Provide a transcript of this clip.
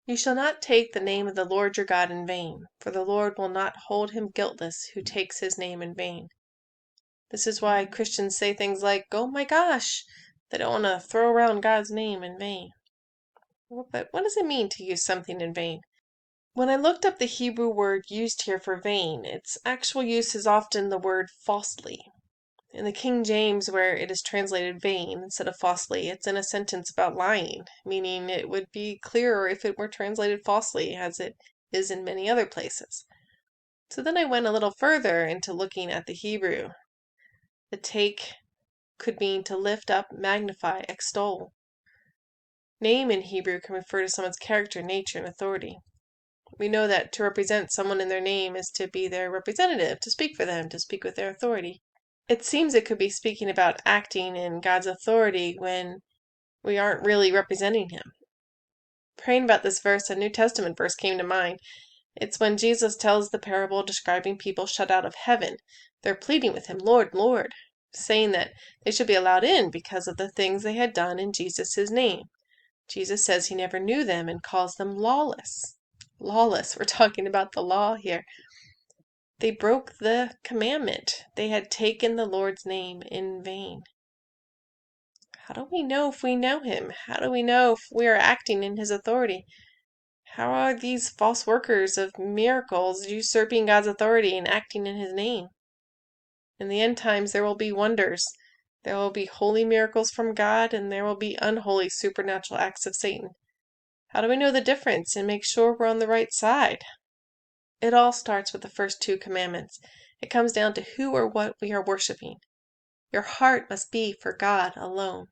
You shall not take the name of the Lord your God in vain, for the Lord will not hold him guiltless who takes his name in vain. This is why Christians say things like, "Oh my gosh," they don't want to throw around God's name in vain. But what does it mean to use something in vain? When I looked up the Hebrew word used here for vain, its actual use is often the word falsely. In the King James, where it is translated vain instead of falsely, it's in a sentence about lying, meaning it would be clearer if it were translated falsely, as it is in many other places. So then I went a little further into looking at the Hebrew. The take could mean to lift up, magnify, extol. Name in Hebrew can refer to someone's character, nature, and authority. We know that to represent someone in their name is to be their representative, to speak for them, to speak with their authority. It seems it could be speaking about acting in God's authority when we aren't really representing him. Praying about this verse, a New Testament verse came to mind. It's when Jesus tells the parable describing people shut out of heaven. They're pleading with him, "Lord, Lord," saying that they should be allowed in because of the things they had done in Jesus' name. Jesus says he never knew them and calls them lawless. Lawless, we're talking about the law here. They broke the commandment. They had taken the Lord's name in vain. How do we know if we know him? How do we know if we are acting in his authority? How are these false workers of miracles usurping God's authority and acting in his name? In the end times there will be wonders. There will be holy miracles from God, and there will be unholy supernatural acts of Satan. How do we know the difference and make sure we're on the right side? It all starts with the first two commandments. It comes down to who or what we are worshiping. Your heart must be for God alone.